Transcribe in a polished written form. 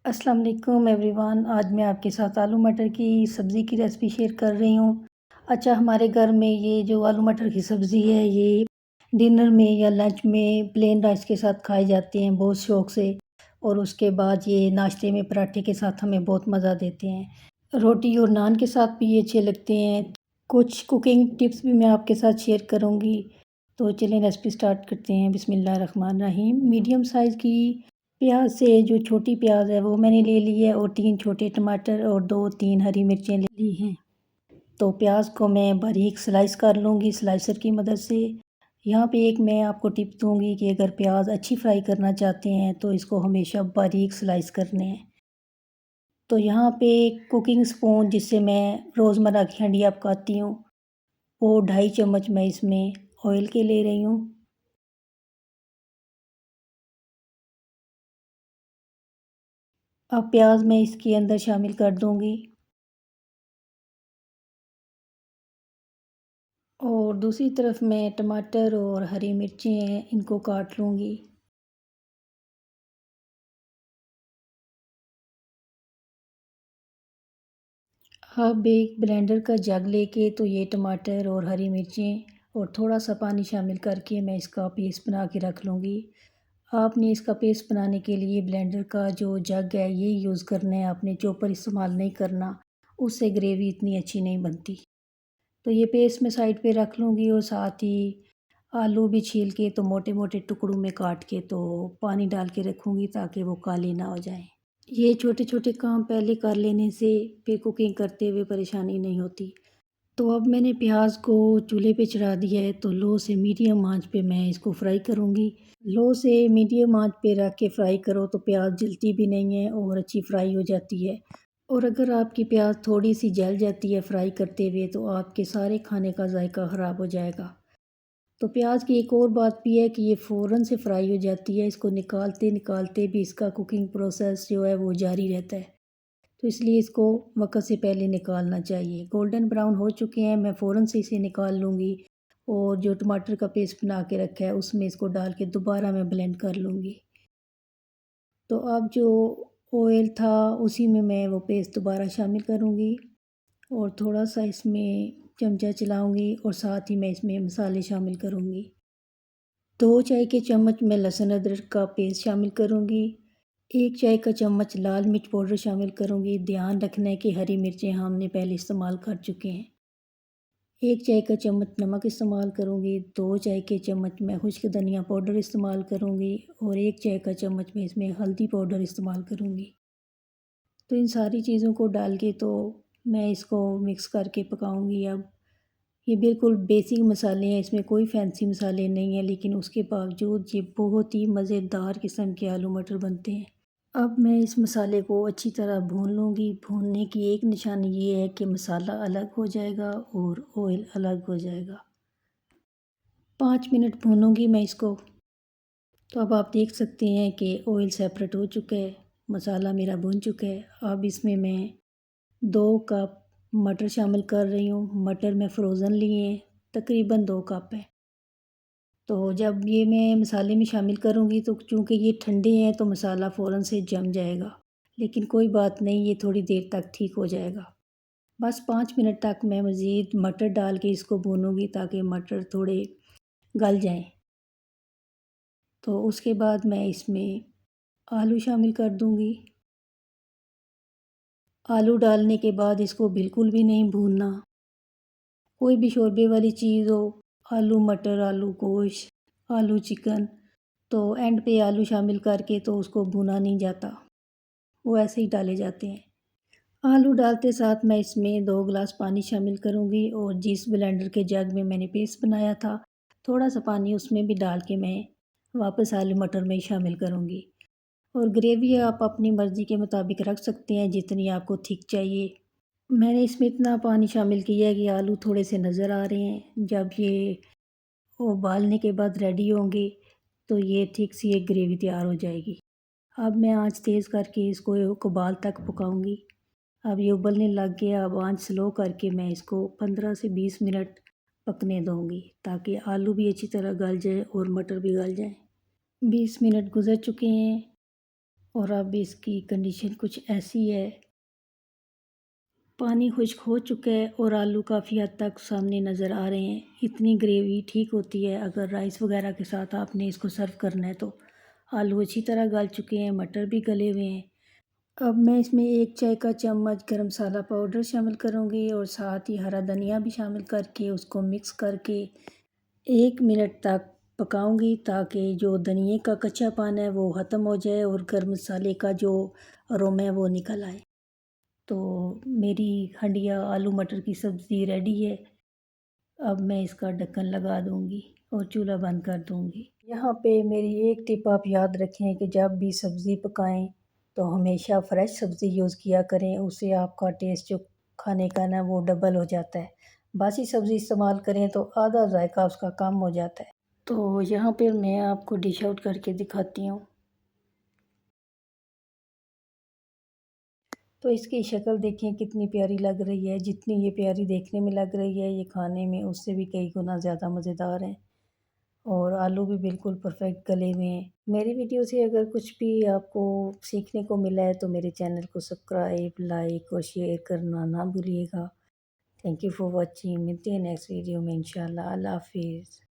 अस्सलाम वालेकुम एवरीवन। आज मैं आपके साथ आलू मटर की सब्ज़ी की रेसिपी शेयर कर रही हूँ। अच्छा, हमारे घर में ये जो आलू मटर की सब्ज़ी है ये डिनर में या लंच में प्लेन राइस के साथ खाए जाते हैं बहुत शौक़ से। और उसके बाद ये नाश्ते में पराठे के साथ हमें बहुत मज़ा देते हैं। रोटी और नान के साथ भी ये अच्छे लगते हैं। कुछ कुकिंग टिप्स भी मैं आपके साथ शेयर करूँगी। तो चलिए रेसिपी स्टार्ट करते हैं। बिस्मिल्लाहिर्रहमानिर्रहीम। मीडियम साइज़ की प्याज से जो छोटी प्याज है वो मैंने ले ली है और 3 छोटे टमाटर और 2-3 हरी मिर्चें ले ली हैं। तो प्याज को मैं बारीक स्लाइस कर लूँगी स्लाइसर की मदद से। यहाँ पे एक मैं आपको टिप दूँगी कि अगर प्याज अच्छी फ्राई करना चाहते हैं तो इसको हमेशा बारीक स्लाइस करने हैं। तो यहाँ पे कुकिंग स्पून जिससे मैं रोज़मर्रा की हंडिया पकाती हूँ वो 2.5 चम्मच मैं इसमें ऑयल के ले रही हूँ। अब प्याज मैं इसके अंदर शामिल कर दूँगी और दूसरी तरफ मैं टमाटर और हरी मिर्चें हैं इनको काट लूँगी। अब एक ब्लेंडर का जग लेके तो ये टमाटर और हरी मिर्चें और थोड़ा सा पानी शामिल करके मैं इसका पेस्ट बना के रख लूँगी। आपने इसका पेस्ट बनाने के लिए ब्लेंडर का जो जग है ये यूज़ करना है, आपने चॉपर इस्तेमाल नहीं करना, उससे ग्रेवी इतनी अच्छी नहीं बनती। तो ये पेस्ट मैं साइड पे रख लूँगी और साथ ही आलू भी छील के तो मोटे-मोटे टुकड़ों में काट के तो पानी डाल के रखूँगी ताकि वो काले ना हो जाएँ। ये छोटे-छोटे काम पहले कर लेने से फिर कुकिंग करते हुए परेशानी नहीं होती। तो अब मैंने प्याज को चूल्हे पे चढ़ा दिया है तो लो से मीडियम आँच पे मैं इसको फ्राई करूँगी। लो से मीडियम आँच पे रख के फ्राई करो तो प्याज जलती भी नहीं है और अच्छी फ्राई हो जाती है। और अगर आपकी प्याज थोड़ी सी जल जाती है फ्राई करते हुए तो आपके सारे खाने का जायका ख़राब हो जाएगा। तो प्याज की एक और बात भी है कि ये फ़ौरन से फ्राई हो जाती है, इसको निकालते-निकालते भी इसका कुकिंग प्रोसेस जो है वो जारी रहता है। तो इसलिए इसको वक़्त से पहले निकालना चाहिए। गोल्डन ब्राउन हो चुके हैं, मैं फ़ौरन से इसे निकाल लूँगी और जो टमाटर का पेस्ट बना के रखा है उसमें इसको डाल के दोबारा मैं ब्लेंड कर लूँगी। तो अब जो ऑयल था उसी में मैं वो पेस्ट दोबारा शामिल करूँगी और थोड़ा-सा इसमें चमचा चलाऊँगी और साथ ही मैं इसमें मसाले शामिल करूँगी। 2 चाय के चम्मच मैं लहसुन अदरक का पेस्ट शामिल करूँगी। 1 चाय का चम्मच लाल मिर्च पाउडर शामिल करूँगी। ध्यान रखना है कि हरी मिर्चें हमने पहले इस्तेमाल कर चुके हैं। 1 चाय का चम्मच नमक इस्तेमाल करूँगी। 2 चाय के चम्मच मैं खुश्क धनिया पाउडर इस्तेमाल करूँगी और 1 चाय का चम्मच मैं इसमें हल्दी पाउडर इस्तेमाल करूँगी। तो इन सारी चीज़ों को डाल के तो मैं इसको मिक्स करके पकाऊँगी अब। ये बिल्कुल बेसिक मसाले हैं, इसमें कोई फैंसी मसाले नहीं हैं, लेकिन उसके बावजूद ये बहुत ही मज़ेदार किस्म के आलू मटर बनते हैं। अब मैं इस मसाले को अच्छी तरह भून लूँगी। भूनने की एक निशानी ये है कि मसाला अलग हो जाएगा और ऑयल अलग हो जाएगा। 5 मिनट भूनूँगी मैं इसको। तो अब आप देख सकते हैं कि ऑयल सेपरेट हो चुका है, मसाला मेरा भुन चुका है। अब इसमें मैं 2 कप मटर शामिल कर रही हूँ। मटर मैं फ़्रोज़न लिए हैं, तकरीबन 2 कप है। तो जब ये मैं मसाले में शामिल करूँगी तो चूँकि ये ठंडे हैं तो मसाला फ़ौरन से जम जाएगा। लेकिन कोई बात नहीं, ये थोड़ी देर तक ठीक हो जाएगा। बस 5 मिनट तक मैं मज़ीद मटर डाल के इसको भूनूँगी ताकि मटर थोड़े गल जाएँ। तो उसके बाद मैं इसमें आलू शामिल कर दूँगी। आलू डालने के बाद इसको बिल्कुल भी नहीं भूनना। कोई भी शोरबे वाली चीज़ हो, आलू मटर, आलू गोश्त, आलू चिकन, तो एंड पे आलू शामिल करके तो उसको भुना नहीं जाता, वो ऐसे ही डाले जाते हैं। आलू डालते साथ मैं इसमें 2 गिलास पानी शामिल करूँगी और जिस ब्लेंडर के जग में मैंने पेस्ट बनाया था, थोड़ा-सा पानी उसमें भी डाल के मैं वापस आलू मटर में शामिल करूँगी। और ग्रेवी आप अपनी मर्ज़ी के मुताबिक रख सकते हैं, जितनी आपको थिक चाहिए। मैंने इसमें इतना पानी शामिल किया है कि आलू थोड़े से नज़र आ रहे हैं। जब ये उबालने के बाद रेडी होंगे तो ये थिक सी एक ग्रेवी तैयार हो जाएगी। अब मैं आँच तेज़ करके इसको एक उबाल तक पकाऊंगी। अब ये उबलने लग गया, अब आँच स्लो करके मैं इसको 15 से 20 मिनट पकने दूंगी ताकि आलू भी अच्छी तरह गल जाए और मटर भी गल जाए। 20 मिनट गुज़र चुके हैं और अब इसकी कंडीशन कुछ ऐसी है, पानी खुश्क हो चुका है और आलू काफ़ी हद तक सामने नज़र आ रहे हैं। इतनी ग्रेवी ठीक होती है अगर राइस वगैरह के साथ आपने इसको सर्व करना है तो। आलू अच्छी तरह गल चुके हैं, मटर भी गले हुए हैं। अब मैं इसमें 1 चाय का चम्मच गरम मसाला पाउडर शामिल करूँगी और साथ ही हरा धनिया भी शामिल करके उसको मिक्स करके 1 मिनट तक पकाऊँगी ताकि जो धनिये का कच्चापन है वो ख़त्म हो जाए और गरम मसाले का जो अरोमा है वो निकल आए। तो मेरी हंडिया आलू मटर की सब्ज़ी रेडी है। अब मैं इसका ढक्कन लगा दूँगी और चूल्हा बंद कर दूँगी। यहाँ पे मेरी एक टिप आप याद रखें कि जब भी सब्ज़ी पकाएं तो हमेशा फ्रेश सब्ज़ी यूज़ किया करें, उससे आपका टेस्ट जो खाने का ना वो डबल हो जाता है। बासी सब्ज़ी इस्तेमाल करें तो आधा जायका उसका कम हो जाता है। तो यहाँ पे मैं आपको डिश आउट करके दिखाती हूँ। तो इसकी शक्ल देखें कितनी प्यारी लग रही है। जितनी ये प्यारी देखने में लग रही है, ये खाने में उससे भी कई गुना ज़्यादा मज़ेदार है। और आलू भी बिल्कुल परफेक्ट गले हुए हैं। मेरी वीडियो से अगर कुछ भी आपको सीखने को मिला है तो मेरे चैनल को सब्सक्राइब, लाइक और शेयर करना ना भूलिएगा। Thank you for watching. मिलते हैं नेक्स्ट वीडियो में इंशाल्लाह। अल्लाह हाफ़िज़।